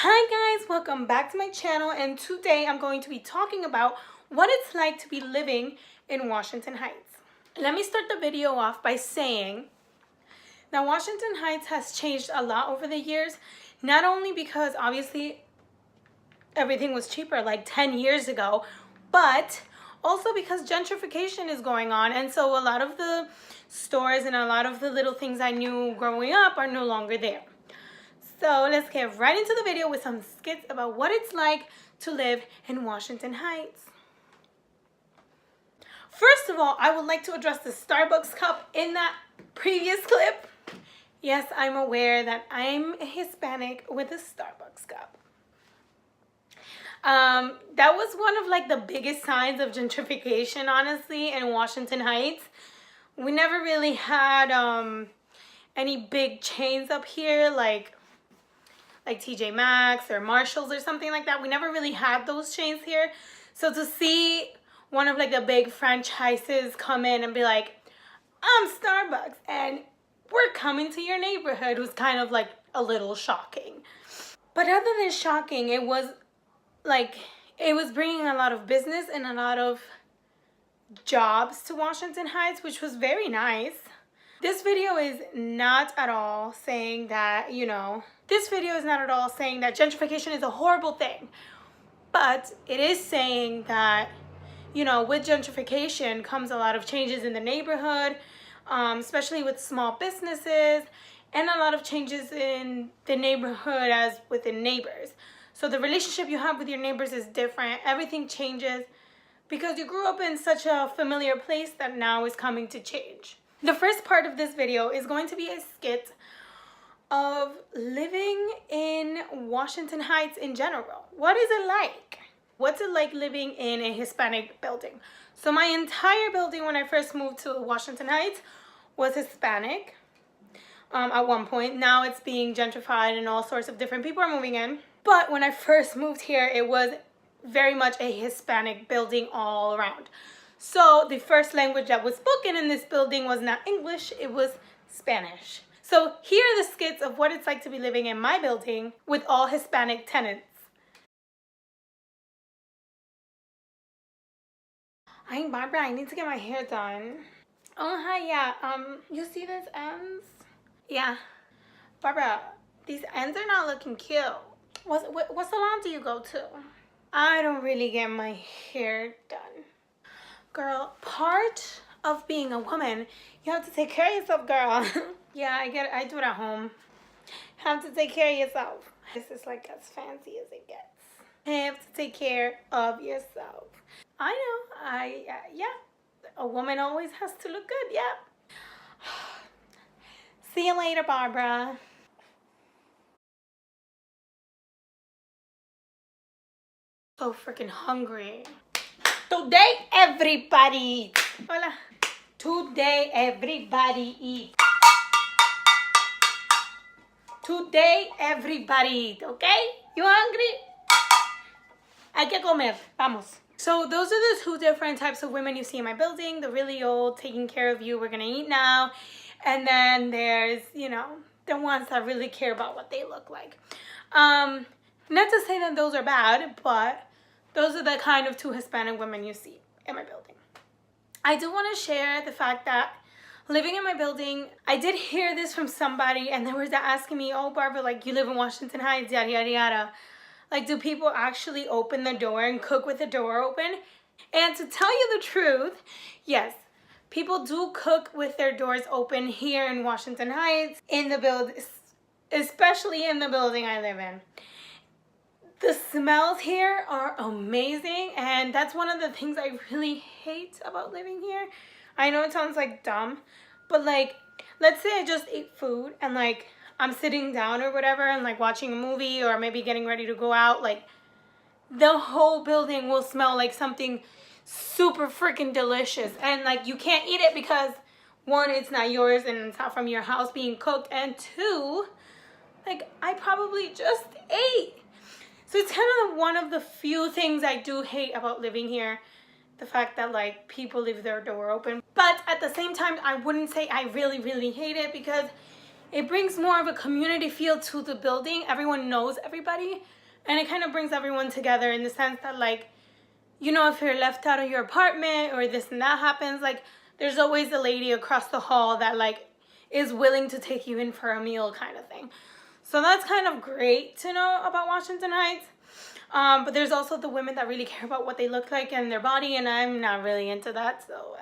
Hi guys, welcome back to my channel, and today I'm going to be talking about what it's like to be living in Washington Heights. Let me start the video off by saying that Washington Heights has changed a lot over the years, not only because obviously everything was cheaper like 10 years ago, but also because gentrification is going on, and so a lot of the stores and a lot of the little things I knew growing up are no longer there. So let's get right into the video with some skits about what it's like to live in Washington Heights. First of all, I would like to address the Starbucks cup in that previous clip. Yes, I'm aware that I'm a Hispanic with a Starbucks cup. That was one of like the biggest signs of gentrification, honestly, in Washington Heights. We never really had any big chains up here like TJ Maxx or Marshalls or something like that. We never really had those chains here. So to see one of like the big franchises come in and be like, I'm Starbucks and we're coming to your neighborhood, was kind of like a little shocking. But other than shocking, it was bringing a lot of business and a lot of jobs to Washington Heights, which was very nice. This video is not at all saying that, gentrification is a horrible thing. But it is saying that, with gentrification comes a lot of changes in the neighborhood, especially with small businesses, and a lot of changes in the neighborhood as within neighbors. So the relationship you have with your neighbors is different. Everything changes because you grew up in such a familiar place that now is coming to change. The first part of this video is going to be a skit of living in Washington Heights in general. What is it like? What's it like living in a Hispanic building? So my entire building when I first moved to Washington Heights was Hispanic at one point. Now it's being gentrified and all sorts of different people are moving in. But when I first moved here, it was very much a Hispanic building all around. So the first language that was spoken in this building was not English, it was Spanish. So here are the skits of what it's like to be living in my building with all Hispanic tenants. Hi Barbara, I need to get my hair done. Oh hi, yeah, you see these ends? Yeah. Barbara, these ends are not looking cute. What salon do you go to? I don't really get my hair done. Girl, part of being a woman, you have to take care of yourself, girl. Yeah, I get it. I do it at home. Have to take care of yourself. This is like as fancy as it gets. Have to take care of yourself. I know. Yeah. A woman always has to look good. Yeah. See you later, Barbara. So freaking hungry. Today, everybody eats. Hola. Today, everybody eats. Today, everybody eats, okay? You hungry? Hay que comer. Vamos. So those are the two different types of women you see in my building. The really old, taking care of you, we're gonna eat now. And then there's, the ones that really care about what they look like. Not to say that those are bad, but those are the kind of two Hispanic women you see in my building. I do want to share the fact that living in my building, I did hear this from somebody and they were asking me, oh Barbara, like you live in Washington Heights, yada yada yada. Like do people actually open the door and cook with the door open? And to tell you the truth, yes, people do cook with their doors open here in Washington Heights, in the building, especially in the building I live in. The smells here are amazing, and that's one of the things I really hate about living here. I know it sounds like dumb, but like, let's say I just ate food and like I'm sitting down or whatever and like watching a movie or maybe getting ready to go out, like the whole building will smell like something super freaking delicious, and like you can't eat it because one, it's not yours and it's not from your house being cooked, and two, like I probably just ate. So it's kind of one of the few things I do hate about living here. The fact that like people leave their door open. But at the same time, I wouldn't say I really, really hate it because it brings more of a community feel to the building. Everyone knows everybody, and it kind of brings everyone together in the sense that, like, you know, if you're left out of your apartment or this and that happens, like, there's always a lady across the hall that, like, is willing to take you in for a meal kind of thing. So that's kind of great to know about Washington Heights. But there's also the women that really care about what they look like and their body, and I'm not really into that, so.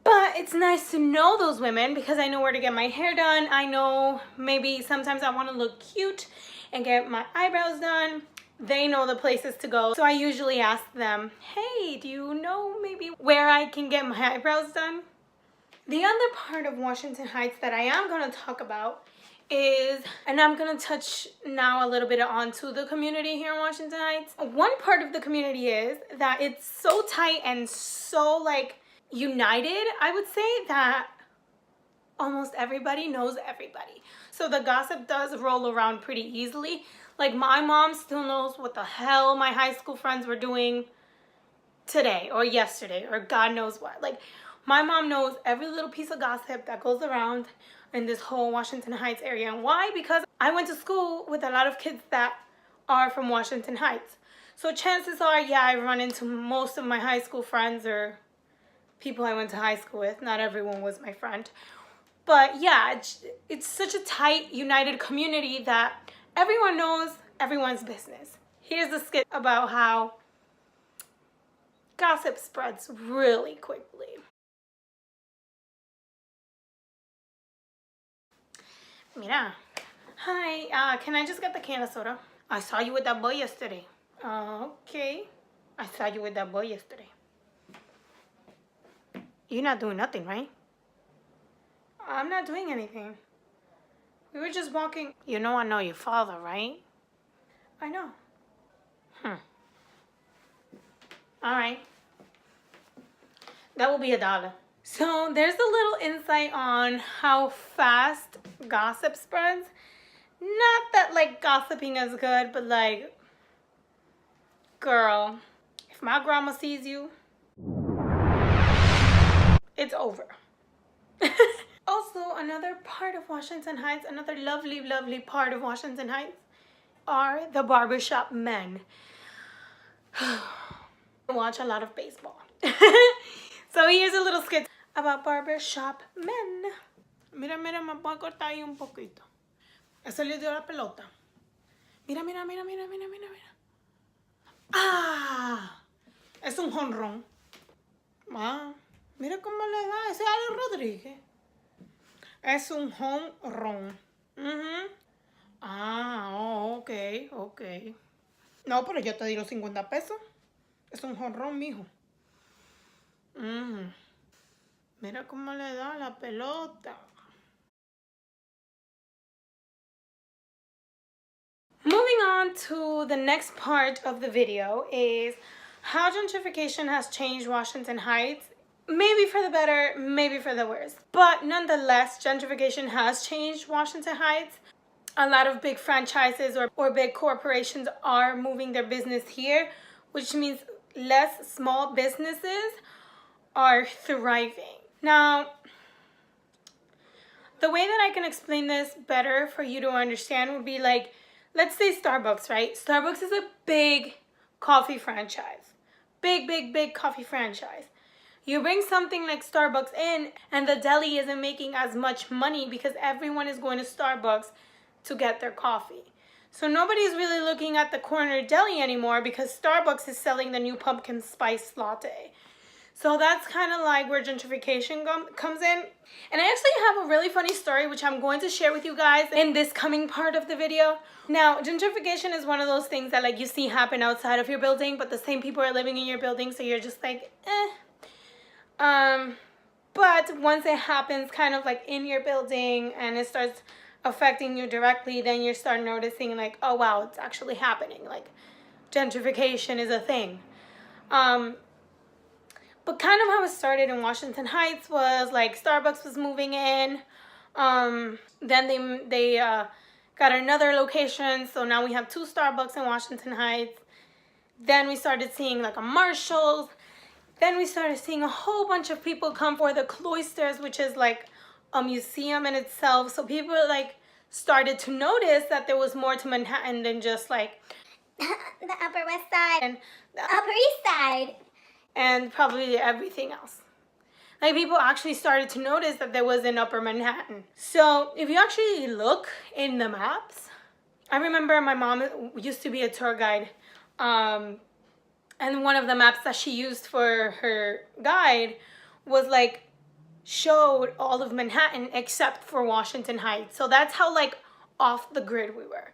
But it's nice to know those women because I know where to get my hair done. I know maybe sometimes I want to look cute and get my eyebrows done. They know the places to go. So I usually ask them, hey, do you know maybe where I can get my eyebrows done? The other part of Washington Heights that I am going to talk about is, and I'm going to touch now a little bit onto the community here in Washington Heights. One part of the community is that it's so tight and so, like, united, I would say, that almost everybody knows everybody. So the gossip does roll around pretty easily. Like, my mom still knows what the hell my high school friends were doing today or yesterday or God knows what. Like, my mom knows every little piece of gossip that goes around in this whole Washington Heights area. And why? Because I went to school with a lot of kids that are from Washington Heights. So chances are, yeah, I run into most of my high school friends or people I went to high school with. Not everyone was my friend. But yeah, it's such a tight, united community that everyone knows everyone's business. Here's a skit about how gossip spreads really quickly. Mira, hi, can I just get the can of soda? I saw you with that boy yesterday. Okay. I saw you with that boy yesterday. You're not doing nothing, right? I'm not doing anything. We were just walking. You know I know your father, right? I know. All right. That will be $1. So there's a little insight on how fast gossip spreads. Not that, like, gossiping is good, but, like, girl, if my grandma sees you, it's over. Also, another part of Washington Heights, another lovely, lovely part of Washington Heights are the barbershop men. I watch a lot of baseball. So here's a little skit about barbershop men. Mira, mira, me voy a cortar ahí un poquito. Eso le dio la pelota. Mira, mira, mira, mira, mira, mira, mira. ¡Ah! Es un jonrón. Ah, mira cómo le da ese Ale Rodríguez. Es un home run. Ah, oh, ok, ok. No, pero yo te di los 50 pesos. Es un home run, mijo. Mira cómo le da la pelota. Moving on to the next part of the video is how gentrification has changed Washington Heights. Maybe for the better, maybe for the worse. But nonetheless, gentrification has changed Washington Heights. A lot of big franchises or big corporations are moving their business here, which means less small businesses are thriving. Now, the way that I can explain this better for you to understand would be like, let's say Starbucks, right? Starbucks is a big coffee franchise. Big, big, big coffee franchise. You bring something like Starbucks in and the deli isn't making as much money because everyone is going to Starbucks to get their coffee. So nobody's really looking at the corner deli anymore because Starbucks is selling the new pumpkin spice latte. So that's kind of like where gentrification comes in. And I actually have a really funny story which I'm going to share with you guys in this coming part of the video. Now, gentrification is one of those things that, like, you see happen outside of your building, but the same people are living in your building, so you're just like, eh. But once it happens kind of like in your building and it starts affecting you directly, then you start noticing like, oh wow, it's actually happening. Like, gentrification is a thing. But kind of how it started in Washington Heights was like Starbucks was moving in. Then they got another location, so now we have 2 Starbucks in Washington Heights. Then we started seeing like a Marshall's. Then we started seeing a whole bunch of people come for the Cloisters, which is like a museum in itself. So people are like started to notice that there was more to Manhattan than just like the Upper West Side and the Upper East Side and probably everything else. Like, people actually started to notice that there was an Upper Manhattan. So if you actually look in the maps, I remember my mom used to be a tour guide, and one of the maps that she used for her guide was like showed all of Manhattan except for Washington Heights. So that's how like off the grid we were.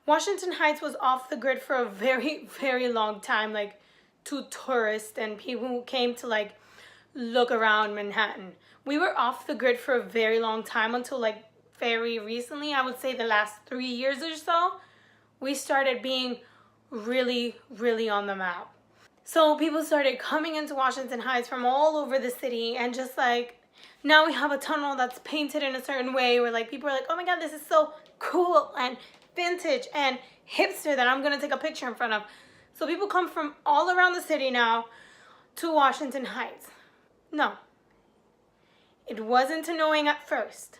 Washington Heights was off the grid for a very, very long time, like to tourists and people who came to like look around Manhattan. We were off the grid for a very long time until like very recently. I would say the last 3 years or so, we started being really, really on the map. So people started coming into Washington Heights from all over the city, and just like now we have a tunnel that's painted in a certain way where like people are like, oh my God, this is so cool and vintage and hipster that I'm gonna take a picture in front of. So people come from all around the city now to Washington Heights. No, it wasn't annoying at first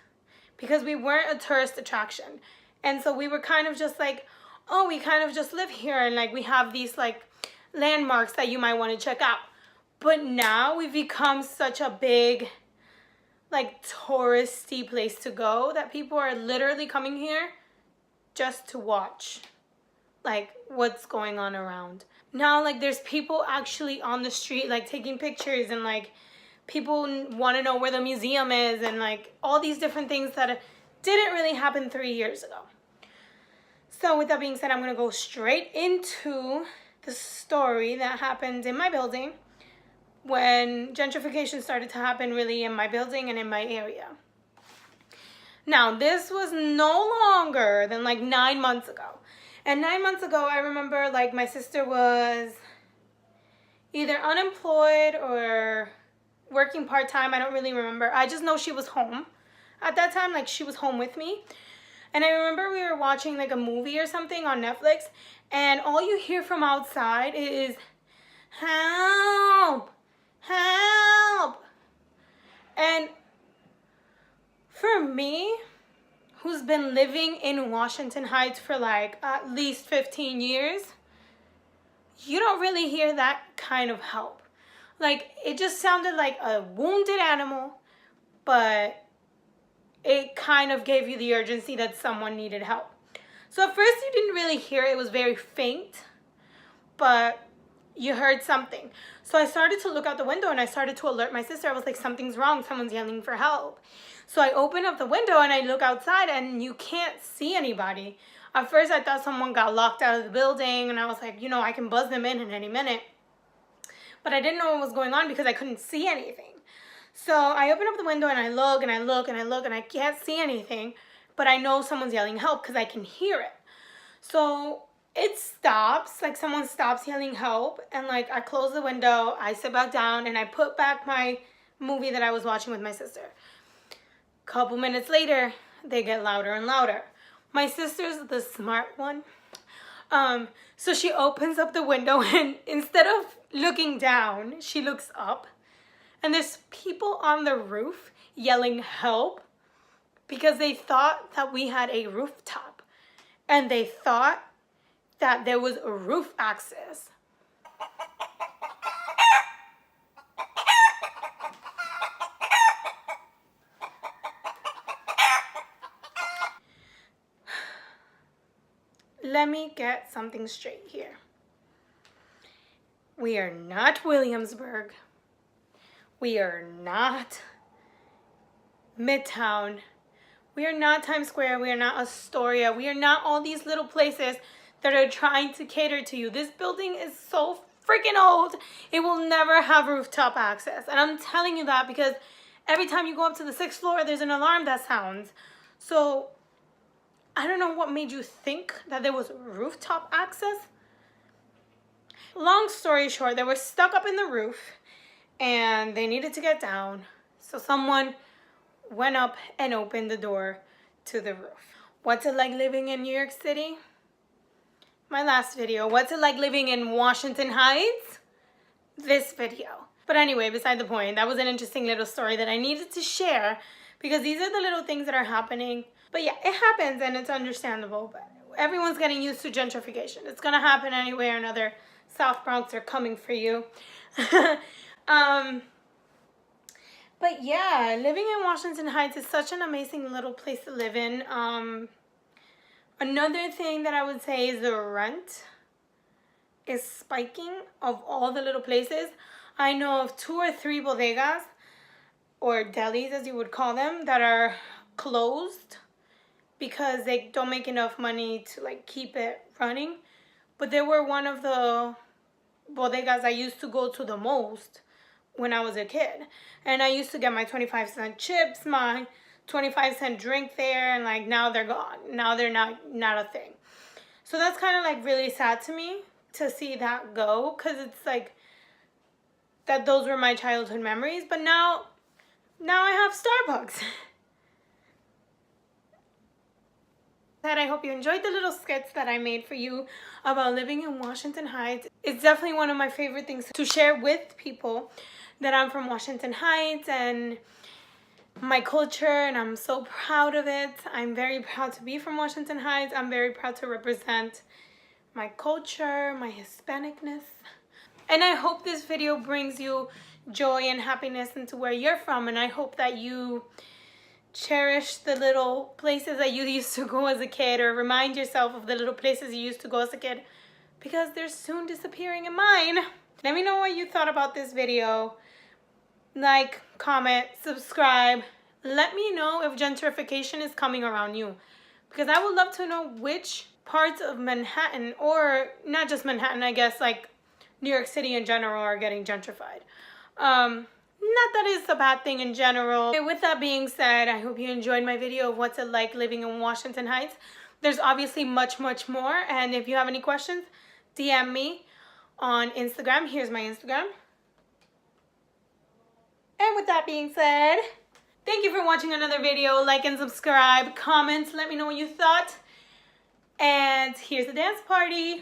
because we weren't a tourist attraction. And so we were kind of just like, oh, we kind of just live here and like we have these like landmarks that you might want to check out. But now we've become such a big like touristy place to go that people are literally coming here just to watch like what's going on around. Now like there's people actually on the street like taking pictures, and like people want to know where the museum is, and like all these different things that didn't really happen 3 years ago. So with that being said, I'm going to go straight into the story that happened in my building when gentrification started to happen really in my building and in my area. Now, this was no longer than like 9 months ago. And 9 months ago, I remember like my sister was either unemployed or working part-time. I don't really remember. I just know she was home at that time. Like, she was home with me. And I remember we were watching like a movie or something on Netflix, and all you hear from outside is, help, help. And for me, who's been living in Washington Heights for like at least 15 years, you don't really hear that kind of help. Like, it just sounded like a wounded animal, but it kind of gave you the urgency that someone needed help. So at first you didn't really hear it. It was very faint, but you heard something. So I started to look out the window and I started to alert my sister. I was like, something's wrong. Someone's yelling for help. So I open up the window and I look outside and you can't see anybody. At first I thought someone got locked out of the building, and I was like, you know, I can buzz them in any minute. But I didn't know what was going on because I couldn't see anything. So I open up the window and I look and I look and I look and I can't see anything, but I know someone's yelling help because I can hear it. So it stops, like someone stops yelling help, and like I close the window, I sit back down, and I put back my movie that I was watching with my sister. Couple minutes later, they get louder and louder. My sister's the smart one. So she opens up the window, and instead of looking down, she looks up. And there's people on the roof yelling help because they thought that we had a rooftop. And they thought that there was a roof access. Let me get something straight here. We are not Williamsburg. We are not Midtown. We are not Times Square. We are not Astoria. We are not all these little places that are trying to cater to you. This building is so freaking old. It will never have rooftop access. And I'm telling you that because every time you go up to the 6th floor, there's an alarm that sounds. So I don't know what made you think that there was rooftop access. Long story short, they were stuck up in the roof and they needed to get down. So someone went up and opened the door to the roof. What's it like living in New York City? My last video. What's it like living in Washington Heights? This video. But anyway, beside the point, that was an interesting little story that I needed to share because these are the little things that are happening. But yeah, it happens and it's understandable, but everyone's getting used to gentrification. It's gonna happen anyway or another. South Bronx are coming for you. But yeah, living in Washington Heights is such an amazing little place to live in. Another thing that I would say is the rent is spiking of all the little places. I know of 2 or 3 bodegas, or delis as you would call them, that are closed because they don't make enough money to like keep it running. But they were one of the bodegas I used to go to the most when I was a kid. And I used to get my 25-cent chips, my 25-cent drink there, and like now they're gone. Now they're not a thing. So that's kind of like really sad to me to see that go, because it's like that those were my childhood memories. But now I have Starbucks. I hope you enjoyed the little skits that I made for you about living in Washington Heights. It's definitely one of my favorite things to share with people, that I'm from Washington Heights and my culture, and I'm so proud of it. I'm very proud to be from Washington Heights. I'm very proud to represent my culture, my Hispanicness. And I hope this video brings you joy and happiness into where you're from, and I hope that you cherish the little places that you used to go as a kid, or remind yourself of the little places you used to go as a kid, because they're soon disappearing in mine. Let me know what you thought about this video. Like, comment, subscribe. Let me know if gentrification is coming around you, because I would love to know which parts of Manhattan, or not just Manhattan, I guess like New York City in general, are getting gentrified. Not that it's a bad thing in general. Okay, with that being said, I hope you enjoyed my video of what's it like living in Washington Heights. There's obviously much more, and if you have any questions, DM me on Instagram. Here's my Instagram. And with that being said, thank you for watching another video. Like and subscribe, comment, let me know what you thought. And here's the dance party.